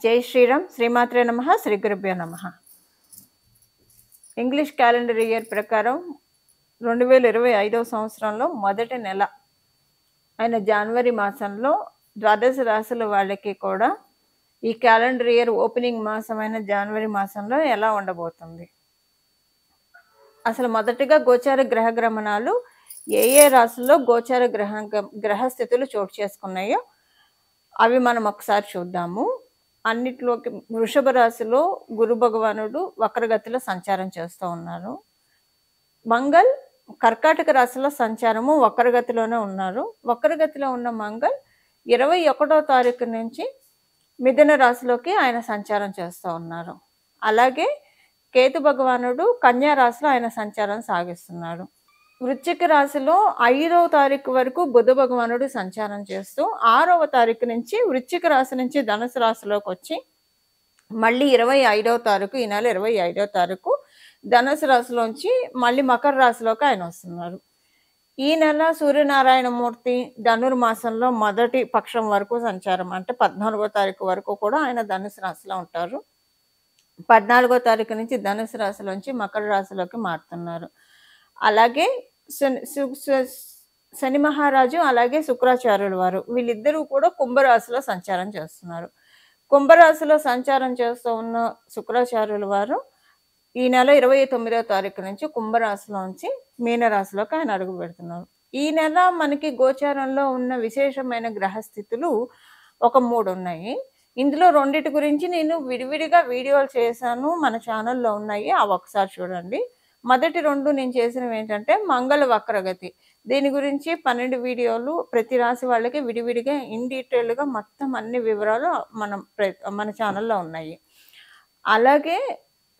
జై శ్రీరామ్. శ్రీమాత్రే నమః. శ్రీ గురుభ్యో నమః. ఇంగ్లీష్ క్యాలెండర్ ఇయర్ ప్రకారం 2025 సంవత్సరంలో మొదటి నెల అయిన జనవరి మాసంలో ద్వాదశ రాశుల వాళ్ళకి కూడా ఈ క్యాలెండర్ ఇయర్ ఓపెనింగ్ మాసమైన జనవరి మాసంలో ఎలా ఉండబోతుంది, అసలు మొదటిగా గోచార గ్రహ గమనాలు ఏ ఏ రాశుల్లో గోచార గ్రహస్థితులు చోటు చేసుకున్నాయో అవి మనం ఒకసారి చూద్దాము. అన్నిట్లోకి వృషభ రాశిలో గురు భగవానుడు వక్రగతిలో సంచారం చేస్తూ ఉన్నారు. మంగళ్ కర్కాటక రాశిలో సంచారము వక్రగతిలోనే ఉన్నారు. వక్రగతిలో ఉన్న మంగళ్ 21వ తారీఖు నుంచి మిథున రాశిలోకి ఆయన సంచారం చేస్తూ ఉన్నారు. అలాగే కేతు భగవానుడు కన్యా రాశిలో ఆయన సంచారం సాగిస్తున్నారు. వృశ్చిక రాశిలో 5వ తారీఖు వరకు బుధ భగవానుడు సంచారం చేస్తూ 6వ తారీఖు నుంచి వృశ్చిక రాశి నుంచి ధనుసు రాశిలోకి వచ్చి మళ్ళీ 25వ తారీఖు, ఈ నెల 25వ తారీఖు ధనుసు రాశిలోంచి మళ్ళీ మకర రాశిలోకి ఆయన వస్తున్నారు. ఈ నెల సూర్యనారాయణమూర్తి ధనుర్మాసంలో మొదటి పక్షం వరకు సంచారం, అంటే 14వ తారీఖు వరకు కూడా ఆయన ధనుసు రాశిలో ఉంటారు. 14వ తారీఖు నుంచి ధనుసు రాశిలోంచి మకర రాశిలోకి మారుతున్నారు. అలాగే శని మహారాజు అలాగే శుక్రాచార్యుల వారు వీళ్ళిద్దరూ కూడా కుంభరాశిలో సంచారం చేస్తున్నారు. కుంభరాశిలో సంచారం చేస్తూ ఉన్న శుక్రాచార్యుల వారు ఈ నెల 29వ తారీఖు నుంచి కుంభరాశిలోంచి మీనరాశిలోకి ఆయన అడుగు పెడుతున్నారు. ఈ నెల మనకి గోచారంలో ఉన్న విశేషమైన గ్రహస్థితులు ఒక 3 ఉన్నాయి. ఇందులో రెండిటి గురించి నేను విడివిడిగా వీడియోలు చేశాను, మన ఛానల్లో ఉన్నాయి, అవి ఒకసారి చూడండి. మొదటి 2 నేను చేసినవి ఏంటంటే మంగళ వక్రగతి, దీని గురించి 12 వీడియోలు ప్రతి రాశి వాళ్ళకి విడివిడిగా ఇన్ డీటెయిల్గా మొత్తం అన్ని వివరాలు మన ఛానల్లో ఉన్నాయి. అలాగే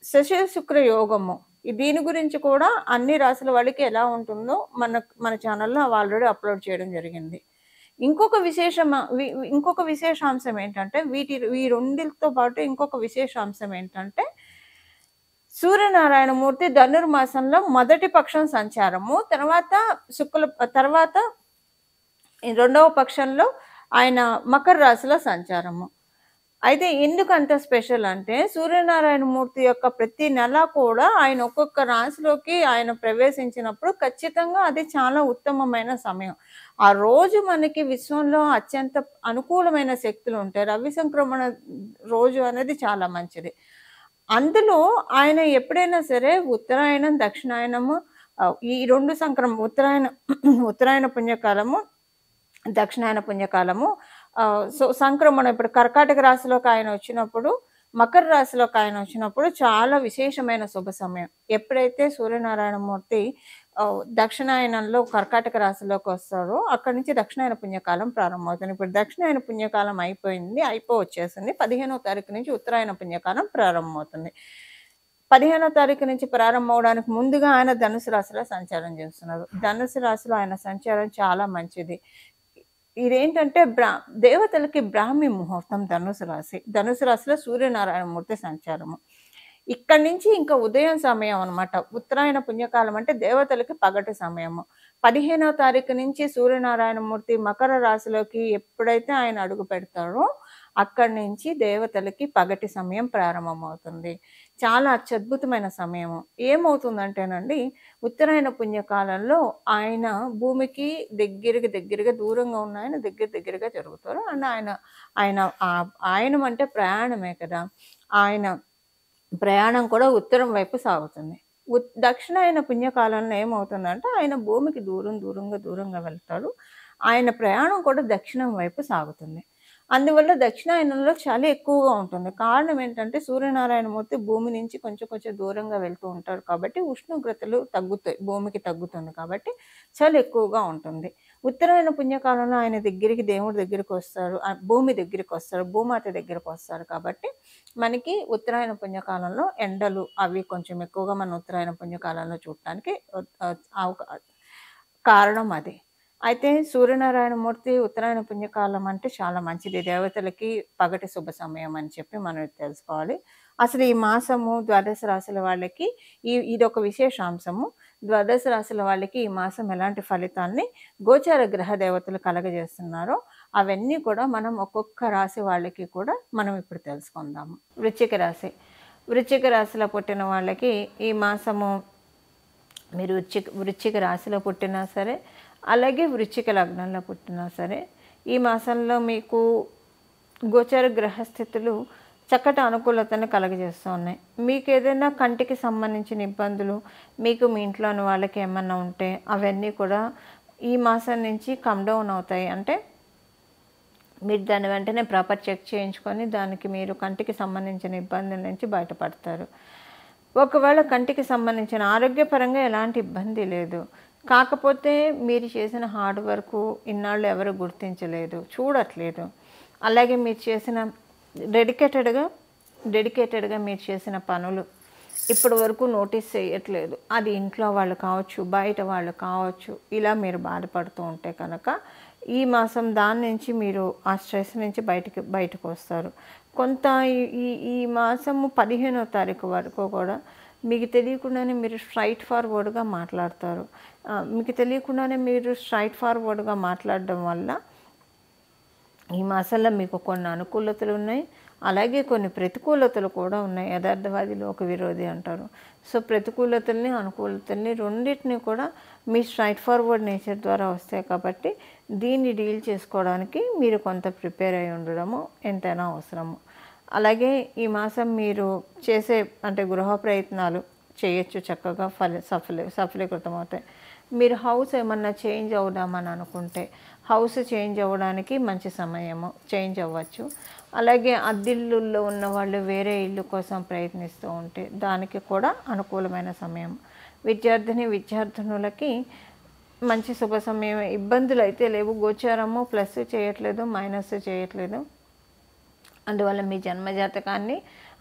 శశి శుక్ర యోగము, దీని గురించి కూడా అన్ని రాశుల వాళ్ళకి ఎలా ఉంటుందో మన ఛానల్లో ఆల్రెడీ అప్లోడ్ చేయడం జరిగింది. ఇంకొక విశేషాంశం ఏంటంటే ఈ రెండితో పాటు ఇంకొక విశేషాంశం ఏంటంటే సూర్యనారాయణమూర్తి ధనుర్మాసంలో మొదటి పక్షం సంచారము, తర్వాత 2వ పక్షంలో ఆయన మకర రాశిలో సంచారము. అయితే ఎందుకు అంత స్పెషల్ అంటే సూర్యనారాయణమూర్తి యొక్క ప్రతి నెల కూడా ఆయన ఒక్కొక్క రాశిలోకి ఆయన ప్రవేశించినప్పుడు ఖచ్చితంగా అది చాలా ఉత్తమమైన సమయం. ఆ రోజు మనకి విశ్వంలో అత్యంత అనుకూలమైన శక్తులు ఉంటాయి. రవి సంక్రమణ రోజు అనేది చాలా మంచిది. అందులో ఆయన ఎప్పుడైనా సరే ఉత్తరాయణం దక్షిణాయనము ఈ 2 ఉత్తరాయణ పుణ్యకాలము దక్షిణాయన పుణ్యకాలము సంక్రమణం ఇప్పుడు కర్కాటక రాశిలోకి ఆయన వచ్చినప్పుడు మకర రాశిలోకి ఆయన వచ్చినప్పుడు చాలా విశేషమైన శుభ సమయం. ఎప్పుడైతే సూర్యనారాయణమూర్తి దక్షిణాయనంలో కర్కాటక రాశిలోకి వస్తారో అక్కడి నుంచి దక్షిణాయన పుణ్యకాలం ప్రారంభమవుతుంది. ఇప్పుడు దక్షిణాయన పుణ్యకాలం వచ్చేసింది. 15వ తారీఖు నుంచి ఉత్తరాయణ పుణ్యకాలం ప్రారంభమవుతుంది. 15వ తారీఖు నుంచి ప్రారంభం అవడానికి ముందుగా ఆయన ధనుసు రాశిలో సంచారం చేస్తున్నారు. ధనుసు రాశిలో ఆయన సంచారం చాలా మంచిది. ఇదేంటంటే దేవతలకి బ్రాహ్మీ ముహూర్తం ధనుసు రాశిలో సూర్యనారాయణమూర్తి సంచారము. ఇక్కడి నుంచి ఇంకా ఉదయం సమయం అనమాట. ఉత్తరాయణ పుణ్యకాలం అంటే దేవతలకి పగటి సమయము. 15వ తారీఖు నుంచి సూర్యనారాయణమూర్తి మకర రాశిలోకి ఎప్పుడైతే ఆయన అడుగు పెడతారో అక్కడి నుంచి దేవతలకి పగటి సమయం ప్రారంభమవుతుంది. చాలా అత్యద్భుతమైన సమయము. ఏమవుతుందంటేనండి ఉత్తరాయణ పుణ్యకాలంలో ఆయన భూమికి దగ్గరగా దూరంగా ఉన్న ఆయన దగ్గరగా జరుగుతారు. అండ్ ఆయన అంటే ప్రయాణమే కదా, ఆయన ప్రయాణం కూడా ఉత్తరం వైపు సాగుతుంది. దక్షిణాయన పుణ్యకాలంలో ఏమవుతుందంటే ఆయన భూమికి దూరంగా వెళ్తారు. ఆయన ప్రయాణం కూడా దక్షిణం వైపు సాగుతుంది. అందువల్ల దక్షిణాయనంలో చాలా ఎక్కువగా ఉంటుంది. కారణం ఏంటంటే సూర్యనారాయణమూర్తి భూమి నుంచి కొంచెం దూరంగా వెళ్తూ ఉంటారు కాబట్టి ఉష్ణోగ్రతలు తగ్గుతాయి, భూమికి తగ్గుతుంది కాబట్టి చాలా ఎక్కువగా ఉంటుంది. ఉత్తరాయణ పుణ్యకాలంలో ఆయన దేవుడి దగ్గరికి వస్తారు, భూమి దగ్గరికి వస్తారు, భూమాత దగ్గరికి వస్తారు కాబట్టి మనకి ఉత్తరాయణ పుణ్యకాలంలో ఎండలు అవి కొంచెం ఎక్కువగా మన ఉత్తరాయణ పుణ్యకాలంలో చూడటానికి కారణం అది. అయితే సూర్యనారాయణమూర్తి ఉత్తరాయణ పుణ్యకాలం అంటే చాలా మంచిది, దేవతలకి పగటి శుభ సమయం అని చెప్పి మనం తెలుసుకోవాలి. అసలు ఈ మాసము ద్వాదశ రాశుల వాళ్ళకి ఇదొక విశేషాంశము. ద్వాదశ రాశుల వాళ్ళకి ఈ మాసం ఎలాంటి ఫలితాన్ని గోచార గ్రహ దేవతలు కలగజేస్తున్నారో అవన్నీ కూడా మనం ఒక్కొక్క రాశి వాళ్ళకి కూడా మనం ఇప్పుడు తెలుసుకుందాము. వృశ్చిక రాశి. వృశ్చిక రాశిలో పుట్టిన వాళ్ళకి ఈ మాసము మీరు వృశ్చిక రాశిలో పుట్టినా సరే, అలాగే వృశ్చిక లగ్నంలో పుట్టినా సరే, ఈ మాసంలో మీకు గోచర గ్రహస్థితులు చక్కటి అనుకూలతను కలగజేస్తూ ఉన్నాయి. మీకు ఏదైనా కంటికి సంబంధించిన ఇబ్బందులు మీకు మీ ఇంట్లోని వాళ్ళకి ఏమన్నా ఉంటే అవన్నీ కూడా ఈ మాసం నుంచి కమ్ డౌన్ అవుతాయి. అంటే మీరు దాన్ని వెంటనే ప్రాపర్ చెక్ చేయించుకొని దానికి మీరు కంటికి సంబంధించిన ఇబ్బందుల నుంచి బయటపడతారు. ఒకవేళ కంటికి సంబంధించిన ఆరోగ్యపరంగా ఎలాంటి ఇబ్బంది లేదు. కాకపోతే మీరు చేసిన హార్డ్ వర్క్ ఇన్నాళ్ళు ఎవరు గుర్తించలేదు, చూడట్లేదు. అలాగే మీరు చేసిన డెడికేటెడ్గా మీరు చేసిన పనులు ఇప్పటి వరకు నోటీస్ చేయట్లేదు. అది ఇంట్లో వాళ్ళు కావచ్చు, బయట వాళ్ళు కావచ్చు, ఇలా మీరు బాధపడుతూ ఉంటే కనుక ఈ మాసం దాని నుంచి మీరు ఆ స్ట్రెస్ నుంచి బయటకు వస్తారు. కొంత ఈ మాసము 15వ తారీఖు వరకు కూడా మీకు తెలియకుండానే మీరు స్ట్రైట్ ఫార్వర్డ్గా మాట్లాడతారు. మీకు తెలియకుండానే మీరు స్ట్రైట్ ఫార్వర్డ్గా మాట్లాడడం వల్ల ఈ మాసంలో మీకు కొన్ని అనుకూలతలు ఉన్నాయి, అలాగే కొన్ని ప్రతికూలతలు కూడా ఉన్నాయి. యథార్థవాదిలో ఒక విరోధి అంటారు. సో ప్రతికూలతల్ని అనుకూలతల్ని రెండింటిని కూడా మీ స్ట్రైట్ ఫార్వర్డ్ నేచర్ ద్వారా వస్తాయి. కాబట్టి దీన్ని డీల్ చేసుకోవడానికి మీరు కొంత ప్రిపేర్ అయి ఉండడము ఎంతైనా అవసరము. అలాగే ఈ మాసం మీరు చేసే గృహ ప్రయత్నాలు చేయొచ్చు, చక్కగా సఫలీకృతం అవుతాయి. మీరు హౌస్ ఏమన్నా చేంజ్ అవుదామని అనుకుంటే హౌస్ చేంజ్ అవ్వడానికి మంచి సమయము, చేంజ్ అవ్వచ్చు. అలాగే అద్దిల్లుల్లో ఉన్న వాళ్ళు వేరే ఇల్లు కోసం ప్రయత్నిస్తూ ఉంటే దానికి కూడా అనుకూలమైన సమయం. విద్యార్థినులకి మంచి శుభ సమయం. ఇబ్బందులు అయితే లేవు. గోచారము ప్లస్ చేయట్లేదు, మైనస్ చేయట్లేదు. అందువల్ల మీ జన్మజాతకాన్ని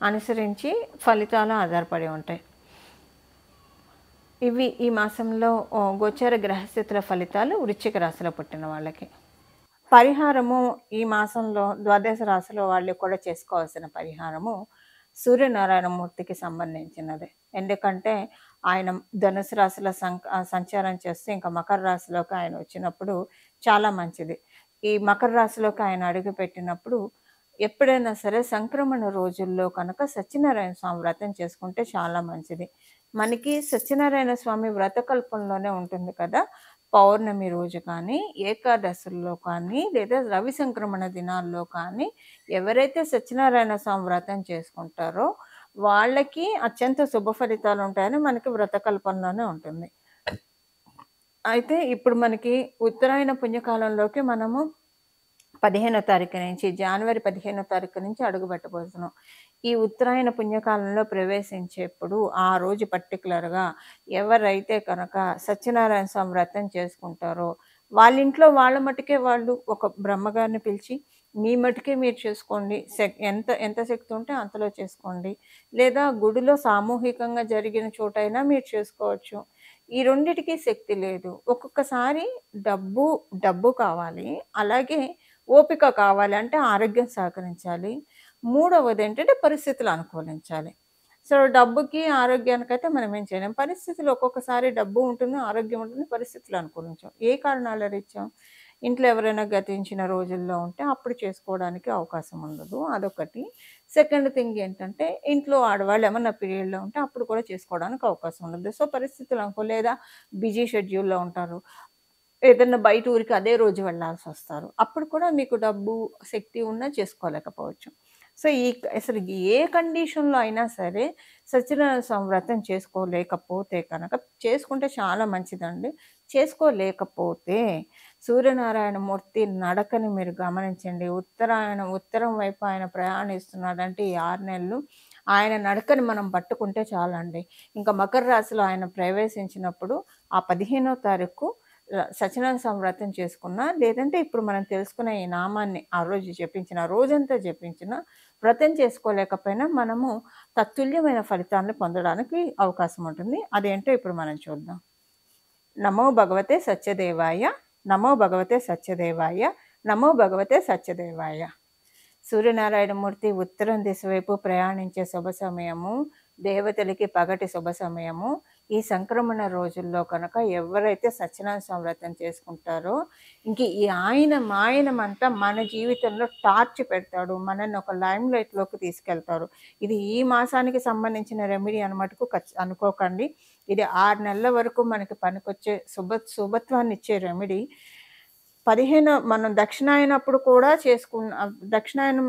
అనుసరించి ఫలితాలు ఆధారపడి ఉంటాయి. ఇవి ఈ మాసంలో గోచర గ్రహస్థితుల ఫలితాలు వృశ్చిక రాశిలో పుట్టిన వాళ్ళకి. పరిహారము ఈ మాసంలో ద్వాదశ రాశిలో వాళ్ళు కూడా చేసుకోవాల్సిన పరిహారము సూర్యనారాయణ మూర్తికి సంబంధించినది. ఎందుకంటే ఆయన ధనుసు రాశిలో సంచారం చేస్తే ఇంకా మకర రాశిలోకి ఆయన వచ్చినప్పుడు చాలా మంచిది. ఈ మకర రాశిలోకి ఆయన అడుగుపెట్టినప్పుడు ఎప్పుడైనా సరే సంక్రమణ రోజుల్లో కనుక సత్యనారాయణ స్వామి వ్రతం చేసుకుంటే చాలా మంచిది. మనకి సత్యనారాయణ స్వామి వ్రతకల్పంలోనే ఉంటుంది కదా. పౌర్ణమి రోజు కానీ, ఏకాదశుల్లో కానీ, లేదా రవి సంక్రమణ దినాల్లో కానీ ఎవరైతే సత్యనారాయణ స్వామి వ్రతం చేసుకుంటారో వాళ్ళకి అత్యంత శుభ ఫలితాలు ఉంటాయని మనకి వ్రతకల్పంలోనే ఉంటుంది. అయితే ఇప్పుడు మనకి ఉత్తరాయణ పుణ్యకాలంలోకి మనము 15వ తారీఖు నుంచి, జనవరి 15వ తారీఖు నుంచి అడుగుపెట్టబోతున్నాం. ఈ ఉత్తరాయణ పుణ్యకాలంలో ప్రవేశించేప్పుడు ఆ రోజు పర్టికులర్గా ఎవరైతే కనుక సత్యనారాయణ స్వామి వ్రతం చేసుకుంటారో వాళ్ళ ఇంట్లో వాళ్ళ మటుకే వాళ్ళు ఒక బ్రహ్మగారిని పిలిచి మీ మటుకే మీరు చేసుకోండి. ఎంత శక్తి ఉంటే అంతలో చేసుకోండి. లేదా గుడిలో సామూహికంగా జరిగిన చోటైనా మీరు చేసుకోవచ్చు. ఈ రెండిటికి శక్తి లేదు. ఒక్కొక్కసారి డబ్బు కావాలి, అలాగే ఓపిక కావాలి, అంటే ఆరోగ్యం సహకరించాలి. మూడవది ఏంటంటే పరిస్థితులు అనుకూలించాలి. సో డబ్బుకి ఆరోగ్యానికైతే మనం ఏం చేయలేం. పరిస్థితులు ఒక్కొక్కసారి డబ్బు ఉంటుంది, ఆరోగ్యం ఉంటుంది, పరిస్థితులు అనుకూలించాం. ఏ కారణాల రీత్యా ఇంట్లో ఎవరైనా గతించిన రోజుల్లో ఉంటే అప్పుడు చేసుకోవడానికి అవకాశం ఉండదు, అదొకటి. సెకండ్ థింగ్ ఏంటంటే ఇంట్లో ఆడవాళ్ళు ఏమన్నా పీరియడ్లో ఉంటే అప్పుడు కూడా చేసుకోవడానికి అవకాశం ఉండదు. సో పరిస్థితులు అనుకో, లేదా బిజీ షెడ్యూల్లో ఉంటారు, ఏదన్నా బయట ఊరికి అదే రోజు వెళ్ళాల్సి వస్తారు, అప్పుడు కూడా మీకు డబ్బు శక్తి ఉన్నా చేసుకోలేకపోవచ్చు. సో అసలు ఏ కండిషన్లో అయినా సరే సత్యనారాయణ స్వామి వ్రతం చేసుకోలేకపోతే కనుక, చేసుకుంటే చాలా మంచిదండి. చేసుకోలేకపోతే సూర్యనారాయణ మూర్తి నడకని మీరు గమనించండి. ఉత్తరం వైపు ఆయన ప్రయాణిస్తున్నాడంటే ఈ 6 నెలలు ఆయన నడకని మనం పట్టుకుంటే చాలండి. ఇంకా మకర రాశిలో ఆయన ప్రవేశించినప్పుడు ఆ 15వ తారీఖు సత్యనారాయణ స్వామి వ్రతం చేసుకున్నా, లేదంటే ఇప్పుడు మనం తెలుసుకున్న ఈ నామాన్ని ఆ రోజు జపించిన, రోజంతా జపించిన, వ్రతం చేసుకోలేకపోయినా మనము తత్తుల్యమైన ఫలితాలను పొందడానికి అవకాశం ఉంటుంది. అదేంటో ఇప్పుడు మనం చూద్దాం. నమో భగవతే సత్యదేవాయ, నమో భగవతే సత్యదేవాయ, నమో భగవతే సత్యదేవాయ. సూర్యనారాయణమూర్తి ఉత్తరం దిశ వైపు ప్రయాణించే శుభ సమయము, దేవతలకి పగటి శుభ సమయము. ఈ సంక్రమణ రోజుల్లో కనుక ఎవరైతే సత్యనారాయణ స్వామి వ్రతం చేసుకుంటారో ఇంక ఈ మాయనమంతా మన జీవితంలో టార్చ్ పెడతాడు, మనల్ని ఒక లైమ్ లైట్లోకి తీసుకెళ్తారు. ఇది ఈ మాసానికి సంబంధించిన రెమెడీ అనమటుకు అనుకోకండి. ఇది 6 నెలల వరకు మనకి పనికొచ్చే శుభత్వాన్ని ఇచ్చే రెమెడీ. 15 మనం దక్షిణాయనప్పుడు కూడా దక్షిణాయనం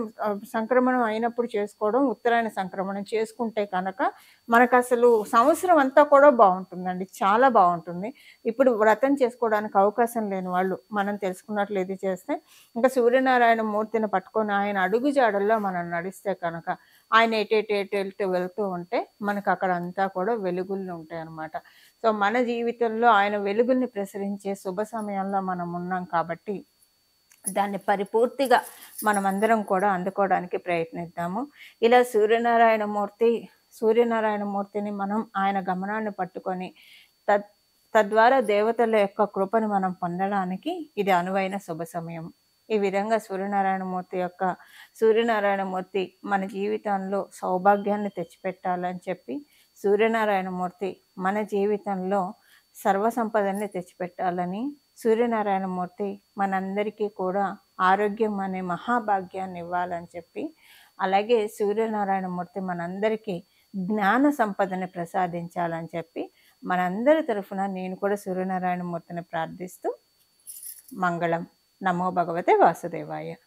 సంక్రమణం అయినప్పుడు చేసుకోవడం, ఉత్తరాయణ సంక్రమణం చేసుకుంటే కనుక మనకసలు సంవత్సరం అంతా కూడా బావుంటుందండి. చాలా బావుంటుంది. ఇప్పుడు వ్రతం చేసుకోవడానికి అవకాశం లేని వాళ్ళు మనం తెలుసుకున్నట్లు ఇది చేస్తే, ఇంకా సూర్యనారాయణ మూర్తిని పట్టుకొని ఆయన అడుగు జాడల్లో మనం నడిస్తే కనుక ఆయన ఎటెటు వెళ్తూ ఉంటే మనకు అక్కడ అంతా కూడా వెలుగులు ఉంటాయన్నమాట. సో మన జీవితంలో ఆయన వెలుగుల్ని ప్రసరించే శుభ సమయంలో మనం ఉన్నాం కాబట్టి దాన్ని పరిపూర్తిగా మనమందరం కూడా అందుకోవడానికి ప్రయత్నిద్దాము. ఇలా సూర్యనారాయణమూర్తిని మనం ఆయన గమనాన్ని పట్టుకొని తద్వారా దేవతల యొక్క కృపను మనం పొందడానికి ఇది అనువైన శుభ సమయం. ఈ విధంగా సూర్యనారాయణమూర్తి మన జీవితంలో సౌభాగ్యాన్ని తెచ్చిపెట్టాలని చెప్పి, సూర్యనారాయణమూర్తి మన జీవితంలో సర్వసంపదల్ని తెచ్చిపెట్టాలని, సూర్యనారాయణమూర్తి మనందరికీ కూడా ఆరోగ్యం అనే మహాభాగ్యాన్ని ఇవ్వాలని చెప్పి, అలాగే సూర్యనారాయణమూర్తి మనందరికీ జ్ఞాన సంపదని ప్రసాదించాలని చెప్పి మనందరి తరఫున నేను కూడా సూర్యనారాయణమూర్తిని ప్రార్థిస్తూ మంగళం. నమో భగవతే వాసుదేవాయ.